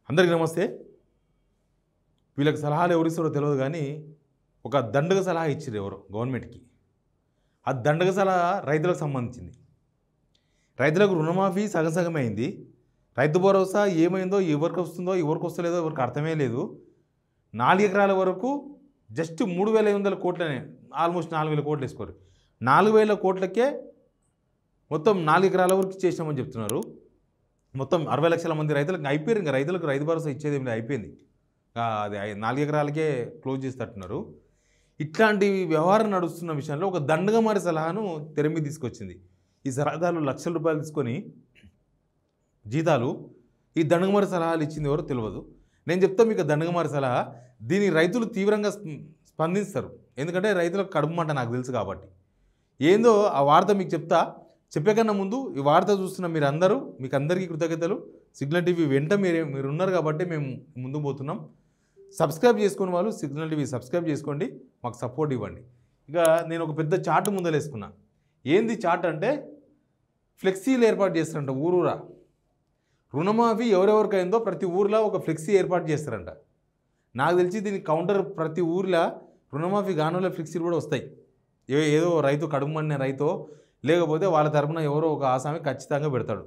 అందరికీ నమస్తే. వీళ్ళకి సలహాలు ఎవరు ఇస్తారో తెలియదు కానీ ఒక దండగ సలహా ఇచ్చారు ఎవరు గవర్నమెంట్కి. ఆ దండగ సలహా రైతులకు సంబంధించింది. రైతులకు రుణమాఫీ సగం సగమే అయింది. రైతు భరోసా ఏమైందో, ఎవరికి వస్తుందో, ఎవరికి వస్తలేదో ఎవరికి అర్థమే లేదు. 4 ఎకరాల వరకు జస్ట్ 3,500 కోట్లనే, ఆల్మోస్ట్ 4,000 కోట్లు వేసుకోరు. 4,000 కోట్లకే మొత్తం 4 ఎకరాల వరకు చేసామని చెప్తున్నారు. మొత్తం 60 లక్షల మంది రైతులకు అయిపోయారు. ఇంకా రైతులకు రైతు భరోసా ఇచ్చేది ఏమి అయిపోయింది. అది 4 ఎకరాలకే క్లోజ్ చేసేటట్టున్నారు. ఇట్లాంటి వ్యవహారం నడుస్తున్న విషయంలో ఒక దండగమారి సలహాను తెర మీద తీసుకొచ్చింది. ఈ సలహాదారులు లక్షల రూపాయలు తీసుకొని జీతాలు ఈ దండగమారి సలహాలు ఇచ్చింది ఎవరో తెలియదు. నేను చెప్తా మీకు దండగమారి సలహా. దీని రైతులు తీవ్రంగా స్పందిస్తారు. ఎందుకంటే రైతులకు కడుపు మంట నాకు తెలుసు కాబట్టి. ఏందో ఆ వార్త మీకు చెప్తా. చెప్పే కన్నా ముందు ఈ వార్త చూస్తున్న మీరందరూ, మీకు అందరికీ కృతజ్ఞతలు. సిగ్నల్ టీవీ వెంట మీరు ఉన్నారు కాబట్టి మేము ముందుకు పోతున్నాం. సబ్స్క్రైబ్ చేసుకునే వాళ్ళు సిగ్నల్ టీవీ సబ్స్క్రైబ్ చేసుకోండి, మాకు సపోర్ట్ ఇవ్వండి. ఇక నేను ఒక పెద్ద చార్ట్ ముందలేసుకున్నా. ఏంది చార్ట్ అంటే ఫ్లెక్సీలు ఏర్పాటు చేస్తారంట ఊరూరా. రుణమాఫీ ఎవరెవరికైందో ప్రతి ఊర్లో ఒక ఫ్లెక్సీ ఏర్పాటు చేస్తారంట. నాకు తెలిసి దీనికి కౌంటర్ ప్రతి ఊర్లో రుణమాఫీ గానుల ఫ్లెక్సీలు కూడా వస్తాయి. ఏదో రైతు కడుపు మండిన రైతో లేకపోతే వాళ్ళ తరపున ఎవరో ఒక ఆసామి ఖచ్చితంగా పెడతాడు.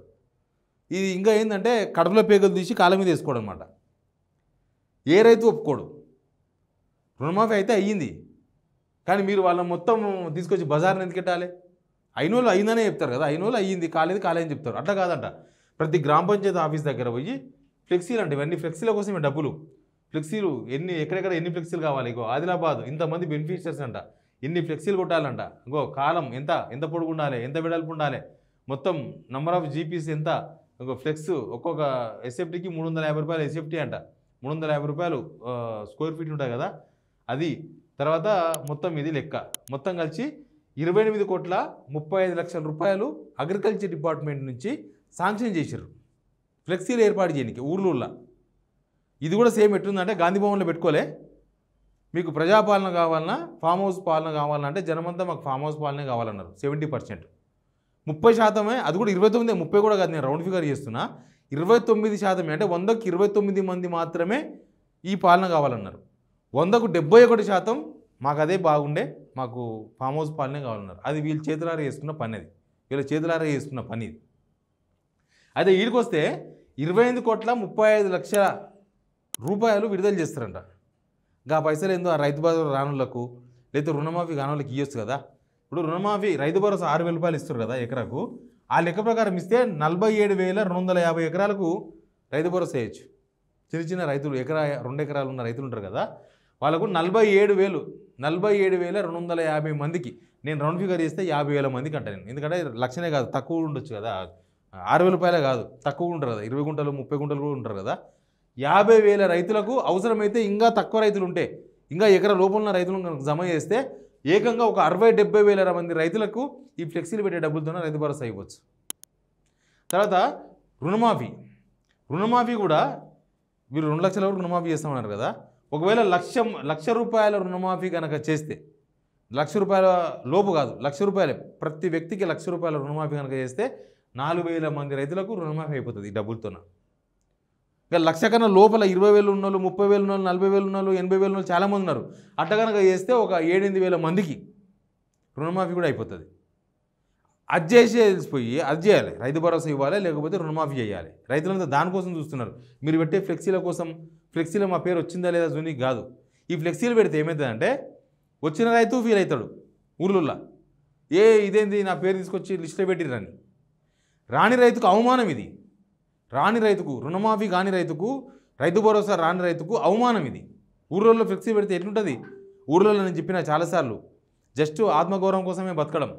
ఇది ఇంకా ఏంటంటే కడుపులో పేగలు తీసి కాళ్ళ మీద వేసుకోవడం అనమాట. ఏ రైతు ఒప్పుకోడు. రుణమాఫీ అయితే అయ్యింది కానీ మీరు వాళ్ళని మొత్తం తీసుకొచ్చి బజార్ని ఎందుకు పెట్టాలి? అయిన వాళ్ళు అయిందనే చెప్తారు కదా. అయిన వాళ్ళు అయ్యింది, కాలేదని చెప్తారు. అట్లా కాదంట. ప్రతి గ్రామ పంచాయతీ ఆఫీస్ దగ్గర పోయి ఫ్లెక్సీలు అంటే ఇవన్నీ ఫ్లెక్సీల కోసమే డబ్బులు. ఫ్లెక్సీలు ఎక్కడెక్కడ ఎన్ని ఫ్లెక్సీలు కావాలి? ఇగో ఆదిలాబాద్ ఇంతమంది బెనిఫిషియర్స్ అంట, ఇన్ని ఫ్లెక్సీలు కొట్టాలంట. ఇంకో కాలం ఎంత పొడుగు ఉండాలి, ఎంత వెడల్పు ఉండాలి, మొత్తం నంబర్ ఆఫ్ జీపీస్ ఎంత, ఇంకో ఫ్లెక్స్ ఒక్కొక్క ఎస్ఎఫ్టీకి 350 రూపాయలు ఎస్ఎఫ్టీ అంట. 350 రూపాయలు స్క్వేర్ ఫీట్ ఉంటాయి కదా అది. తర్వాత మొత్తం ఇది లెక్క మొత్తం కలిసి 28,35,00,000 రూపాయలు అగ్రికల్చర్ డిపార్ట్మెంట్ నుంచి శాంక్షన్ చేశారు ఫ్లెక్సీలు ఏర్పాటు చేయడానికి ఊర్లూళ్ళ. ఇది కూడా సేమ్ ఎట్లుందంటే గాంధీ భవన్లో పెట్టుకోలే. మీకు ప్రజాపాలన కావాలన్నా, ఫామ్ హౌస్ పాలన కావాలన్నా అంటే జనమంతా మాకు ఫామ్ హౌస్ పాలనే కావాలన్నారు. 70%, 30%. అది కూడా 29, 30 కూడా కాదు, నేను రౌండ్ ఫిగర్ చేస్తున్నా. 29% అంటే 100కి 29 మంది మాత్రమే ఈ పాలన కావాలన్నారు. 100కు 71% మాకు అదే బాగుండే, మాకు ఫామ్ హౌస్ పాలనే కావాలన్నారు. అది వీళ్ళు చేతులారా చేసుకున్న పని. అది వీళ్ళ చేతులారా చేసుకున్న పని ఇది. అయితే వీడికి వస్తే 28,35,00,000 రూపాయలు విడుదల చేస్తారంట. గా పైసలు ఏందో ఆ రైతు భరోసా రానులకు లేకపోతే రుణమాఫీ కానులకు ఇవ్వచ్చు కదా. ఇప్పుడు రుణమాఫీ రైతు భరోసా 6,000 రూపాయలు ఇస్తారు కదా ఎకరాకు. ఆ లెక్క ప్రకారం ఇస్తే 47,250 ఎకరాలకు రైతు భరోసా వేయచ్చు. చిన్న రైతులు 2 ఎకరాలు ఉన్న రైతులు ఉంటారు కదా, వాళ్ళకు 47,250 మందికి నేను రౌండ్ ఫిగర్ చేస్తే 50,000 మందికి అంట నేను. ఎందుకంటే లక్షనే కాదు, తక్కువ ఉండొచ్చు కదా. 6,000 రూపాయలే కాదు, తక్కువ ఉంటారు కదా. 20 గుంటలు 30 గుంటలు కూడా ఉంటారు కదా. 50,000 రైతులకు అవసరమైతే ఇంకా తక్కువ రైతులు ఉంటే, ఇంకా ఎకరా లోపల ఉన్న రైతులను జమ చేస్తే ఏకంగా ఒక 60-70 వేల మంది రైతులకు ఈ ఫ్లెక్సీలు పెట్టే డబ్బులతోనే రైతు భరోసా ఇవ్వచ్చు. తర్వాత రుణమాఫీ కూడా మీరు 2 లక్షల వరకు రుణమాఫీ చేస్తామన్నారు కదా. ఒకవేళ లక్ష రూపాయల రుణమాఫీ కనుక చేస్తే, 1,00,000 రూపాయల లోపు కాదు, 1,00,000 రూపాయలే, ప్రతి వ్యక్తికి 1,00,000 రూపాయల రుణమాఫీ కనుక చేస్తే 4,000 మంది రైతులకు రుణమాఫీ అయిపోతుంది ఈ డబ్బులతోన. ఇక 1,00,000 కన్నా లోపల 20,000 ఉన్నోళ్ళు, 30,000 ఉన్నోళ్ళు, 40,000 ఉన్నోళ్ళు, 80,000 ఉన్నోళ్ళు చాలామంది ఉన్నారు. అట్లా కనుక చేస్తే ఒక 7-8 మందికి రుణమాఫీ కూడా అయిపోతుంది. అది తెలిసిపోయి అది చేయాలి, రైతు భరోసా ఇవ్వాలి, లేకపోతే రుణమాఫీ చేయాలి. రైతులంతా దానికోసం చూస్తున్నారు. మీరు పెట్టే ఫ్లెక్సీల కోసం, ఫ్లెక్సీలో మా పేరు వచ్చిందా లేదా జూనికి కాదు. ఈ ఫ్లెక్సీలు పెడితే ఏమవుతుందంటే వచ్చిన రైతు ఫీల్ అవుతాడు ఊర్లలో. ఇదేంది నా పేరు తీసుకొచ్చి లిస్టులో పెట్టిరని. రాని రైతుకు అవమానం ఇది. రాని రైతుకు, రుణమాఫీ కాని రైతుకు, రైతు భరోసా రాని రైతుకు అవమానం ఇది. ఊర్లలో ఫ్లెక్సీ పెడితే ఎట్లుంటుంది? ఊర్లలో నేను చెప్పిన చాలాసార్లు, జస్ట్ ఆత్మగౌరవం కోసమే బతకడం.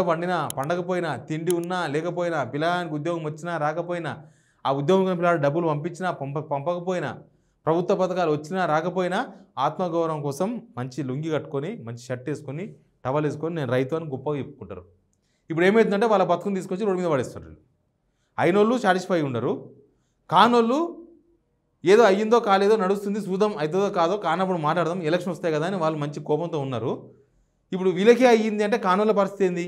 పండినా పండకపోయినా, తిండి ఉన్నా లేకపోయినా, పిల్లగానికి ఉద్యోగం వచ్చినా రాకపోయినా, ఆ ఉద్యోగం పిల్లలు డబ్బులు పంపించినా పంపకపోయినా, ప్రభుత్వ పథకాలు వచ్చినా రాకపోయినా, ఆత్మగౌరవం కోసం మంచి లుంగి కట్టుకొని, మంచి షర్ట్ వేసుకొని, టవల్ వేసుకొని నేను రైతు అని గొప్పగా చెప్పుకుంటారు. ఇప్పుడు ఏమవుతుందంటే వాళ్ళ బతుకుని తీసుకొచ్చి రోడ్డు మీద పడేస్తారు. అయినోళ్ళు సాటిస్ఫై ఉండరు, కానోళ్ళు ఏదో అయ్యిందో కాలేదో నడుస్తుంది, చూద్దాం అవుతుందో కాదో, కానప్పుడు మాట్లాడదాం, ఎలక్షన్ వస్తాయి కదా అని వాళ్ళు మంచి కోపంతో ఉన్నారు. ఇప్పుడు వీళ్ళకే అయ్యింది అంటే కానోళ్ళ పరిస్థితి ఏంది?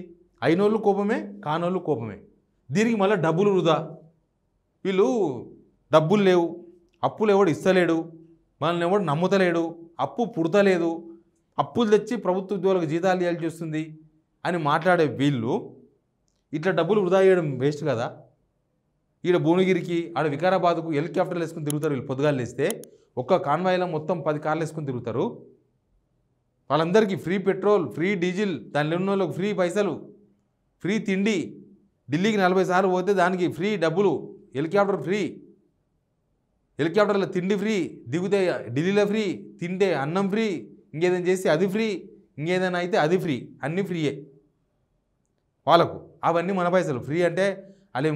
అయినోళ్ళు కోపమే, కానోళ్ళు కోపమే. దీనికి మళ్ళీ డబ్బులు వృధా. వీళ్ళు డబ్బులు లేవు, అప్పులు ఎవడు ఇస్తలేడు, మనల్ని ఎవడు నమ్ముతలేడు, అప్పు పుడతలేదు, అప్పులు తెచ్చి ప్రభుత్వ ఉద్యోగులకు జీతాలు ఇవ్వాల్సి వస్తుంది అని మాట్లాడే వీళ్ళు ఇట్లా డబ్బులు వృధా చేయడం వేస్ట్ కదా. ఈడ భువనగిరికి ఆడ వికారాబాద్కు హెలికాప్టర్లు వేసుకుని తిరుగుతారు వీళ్ళు. పొద్దుగాలు వేస్తే ఒక్క కాన్వాయ్లో మొత్తం 10 కార్లు వేసుకుని తిరుగుతారు. వాళ్ళందరికీ ఫ్రీ పెట్రోల్, ఫ్రీ డీజిల్, దానిలో ఉన్న వాళ్ళకి ఫ్రీ పైసలు, ఫ్రీ తిండి. ఢిల్లీకి 40 సార్లు పోతే దానికి ఫ్రీ డబ్బులు, హెలికాప్టర్ ఫ్రీ, హెలికాప్టర్లో తిండి ఫ్రీ, దిగుతే ఢిల్లీలో ఫ్రీ, తింటే అన్నం ఫ్రీ, ఇంకేదైనా చేస్తే అది ఫ్రీ, ఇంకేదైనా అయితే అది ఫ్రీ, అన్నీ ఫ్రీయే వాళ్ళకు. అవన్నీ మన పైసలు. ఫ్రీ అంటే అలా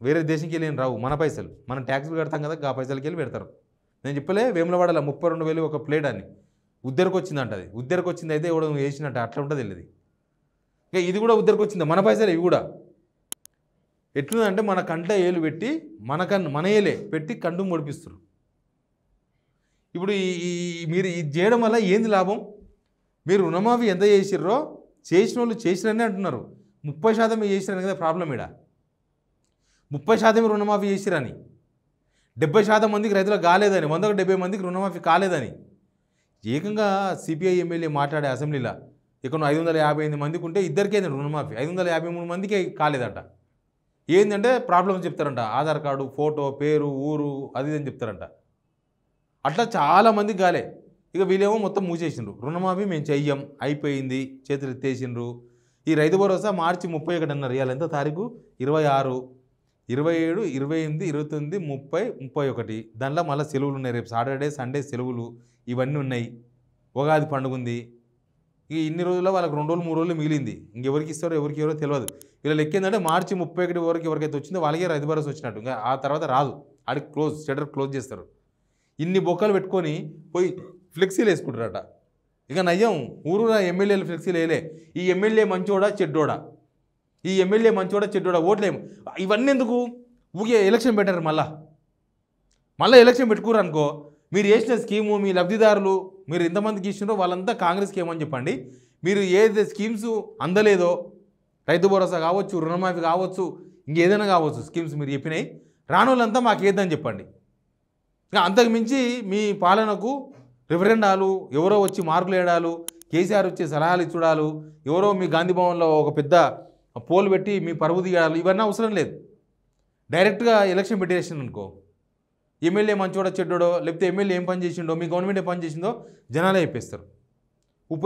వేరే దేశంకి వెళ్ళి రావు, మన పైసలు. మనం ట్యాక్సులు కడతాం కదా, ఆ పైసలకి వెళ్ళి పెడతారు. నేను చెప్పలే వేములవాడలో 32,000 ఒక ప్లేట్ అని ఉద్దరికి వచ్చిందంట. అది ఉద్దరికి వచ్చింది అయితే ఎవడో వేసినట్టు అట్లా ఉంటుంది వెళ్ళేది. ఇక ఇది కూడా ఉద్దరికి వచ్చింది, మన పైసలు ఇవి కూడా. ఎట్లుందంటే మన కంట ఏలు పెట్టి మన ఏలే పెట్టి కండు ముడిపిస్తారు. ఇప్పుడు మీరు ఇది చేయడం వల్ల ఏంది లాభం? మీరు రుణమాఫీ ఎంత చేసిర్రో చేసిన వాళ్ళు చేసిరని అంటున్నారు. 30% చేసిరని కదా ప్రాబ్లం. ఇక్కడ 30% రుణమాఫీ చేసిరని, 70% మందికి రైతులకు కాలేదని, 170 మందికి రుణమాఫీ కాలేదని ఏకంగా సిపిఐ ఎమ్మెల్యే మాట్లాడే అసెంబ్లీలో ఇక్కడ 558 మందికి ఉంటే ఇద్దరికే రుణమాఫీ, 553 మందికి కాలేదట. ఏంటంటే ప్రాబ్లమ్స్ చెప్తారంట, ఆధార్ కార్డు, ఫోటో, పేరు, ఊరు, అది అని చెప్తారంట. అట్లా చాలామందికి కాలే. ఇక వీళ్ళేమో మొత్తం మూసేసిండ్రు. రుణమాఫీ మేము చెయ్యం, అయిపోయింది, చేతులు ఎత్తేసిండ్రు. ఈ రైతు భరోసా మార్చి 31 అన్నారు. ఇవాళ ఎంత తారీఖు? 26, 27, 28, 29, 30, 31. దానిలో మళ్ళీ సెలవులు ఉన్నాయి. రేపు సాటర్డే, సండే సెలవులు ఇవన్నీ ఉన్నాయి. ఉగాది పండుగ ఉంది. ఇక ఇన్ని రోజుల్లో వాళ్ళకి 2 రోజులు 3 రోజులు మిగిలింది. ఇంకెవరికి ఇస్తారో ఎవరికి ఎవరో తెలియదు. వీళ్ళ లెక్క ఏంటంటే మార్చి 31 వరకు ఎవరికైతే వచ్చిందో వాళ్ళకే రైతు భరోసా వచ్చినట్టు. ఇంకా ఆ తర్వాత రాదు, ఆడికి క్లోజ్, షట్టర్ క్లోజ్ చేస్తారు. ఇన్ని బొక్కలు పెట్టుకొని పోయి ఫ్లెక్సీలు వేసుకుంటారట. ఇక నయ్యం ఊరూరా ఎమ్మెల్యేలు ఫ్లెక్సీలు వేయలే. ఈ ఎమ్మెల్యే మంచోడా చెడ్డోడా, ఈ ఎమ్మెల్యే మంచోడా చెడ్డోడా, ఓట్లేము. ఇవన్నీ ఎందుకు? ఊగే ఎలక్షన్ పెట్టారు. మళ్ళీ ఎలక్షన్ పెట్టుకోరు అనుకో, మీరు చేసిన స్కీము మీ లబ్ధిదారులు మీరు ఎంతమందికి ఇచ్చినారో వాళ్ళంతా కాంగ్రెస్కి ఏమని చెప్పండి. మీరు ఏదైతే స్కీమ్స్ అందలేదో, రైతు భరోసా కావచ్చు, రుణమాఫీ కావచ్చు, ఇంకేదైనా కావచ్చు, స్కీమ్స్ మీరు చెప్పినాయి రానోళ్ళంతా మాకు ఏద్దని చెప్పండి. ఇంకా అంతకు మించి మీ పాలనకు రిఫరెండాలు, ఎవరో వచ్చి మార్కులు వేయడాలు, కేసీఆర్ వచ్చి సలహాలు ఇచ్చుడాలు, ఎవరో మీ గాంధీ భవన్లో ఒక పెద్ద పోల్ పెట్టి మీ పరువు తీయడాలు, ఇవన్నీ అవసరం లేదు. డైరెక్ట్గా ఎలక్షన్ పెట్టేసాను అనుకో, ఎమ్మెల్యే మంచోడో చెడ్డోడో, లేకపోతే ఎమ్మెల్యే ఏం పని చేసిండో, మీ గవర్నమెంట్ ఏం పని చేసిందో జనాలే చెప్పేస్తారు. ఉప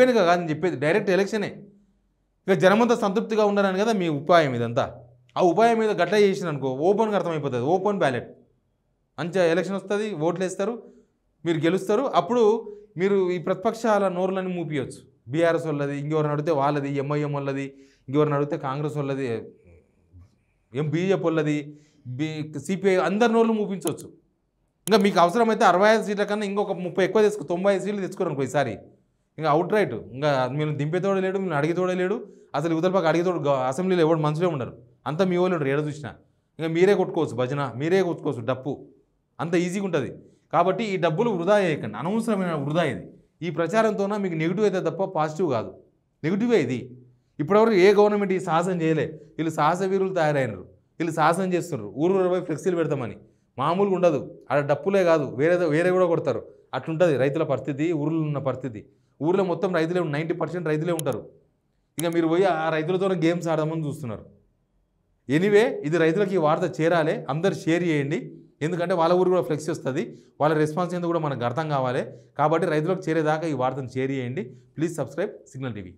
ఎన్నిక కాదని చెప్పేది, డైరెక్ట్ ఎలక్షనే. ఇక జనమంతా సంతృప్తిగా ఉండాలని కదా మీ ఉపాయం ఇదంతా. ఆ ఉపాయం మీద గట్ల చేసిన అనుకో ఓపెన్గా అర్థమైపోతుంది. ఓపెన్ బ్యాలెట్ మంచిగా ఎలక్షన్ వస్తుంది, ఓట్లు వేస్తారు, మీరు గెలుస్తారు. అప్పుడు మీరు ఈ ప్రతిపక్షాల నోరులని మూపియవచ్చు. బీఆర్ఎస్ వాళ్ళది, ఇంకెవరిని అడిగితే వాళ్ళది, ఎంఐఎం వాళ్ళది, ఇంకెవరిని అడిగితే కాంగ్రెస్ వాళ్ళది, బీజేపీ వాళ్ళది, సిపిఐ, అందరి నోళ్ళు మూపించవచ్చు. ఇంకా మీకు అవసరమైతే 65 సీట్ల కన్నా ఇంకొక 30 ఎక్కువ 95 సీట్లు తెచ్చుకోరు ఈసారి. ఇంకా అవుట్ రైట్, ఇంకా మీరు దింపేతోడే లేడు, మీరు అడిగేతోడే లేడు. అసలు యువతల పక్క అడిగేతోడు అసెంబ్లీలో ఎవరు మనుషులే ఉండరు. అంతా మీ వాళ్ళు ఏడ చూసినా. ఇంకా మీరే కొట్టుకోవచ్చు భజన, మీరే కొట్టుకోవచ్చు డప్పు, అంత ఈజీగా ఉంటుంది. కాబట్టి ఈ డబ్బులు వృధా చేయకండి, అనవసరమైన వృధా ఇది. ఈ ప్రచారంతోన మీకు నెగిటివ్ అయితే తప్ప పాజిటివ్ కాదు, నెగిటివే ఇది. ఇప్పటివరకు ఏ గవర్నమెంట్ ఈ సాహసం చేయలే. వీళ్ళు సాహస వీరులు తయారైనరు, వీళ్ళు సాహసం చేస్తున్నారు. ఊరు 20 ఫ్లెక్సీలు పెడతామని. మామూలుగా ఉండదు, ఆడ డప్పులే కాదు, వేరే కూడా కొడతారు. అట్లుంటుంది రైతుల పరిస్థితి, ఊర్లో ఉన్న పరిస్థితి. ఊర్లో మొత్తం రైతులే, 90% రైతులే ఉంటారు. ఇక మీరు పోయి ఆ రైతులతో గేమ్స్ ఆడదామని చూస్తున్నారు. ఎనీవే, ఇది రైతులకి ఈ వార్త చేరాలి, అందరు షేర్ చేయండి. ఎందుకంటే వాళ్ళ ఊరు కూడా ఫ్లెక్సీ వస్తుంది, వాళ్ళ రెస్పాన్స్ ఏందో కూడా మనకు అర్థం కావాలి. కాబట్టి రైతులకు చేరేదాకా ఈ వార్తను షేర్ చేయండి. Please subscribe signal TV.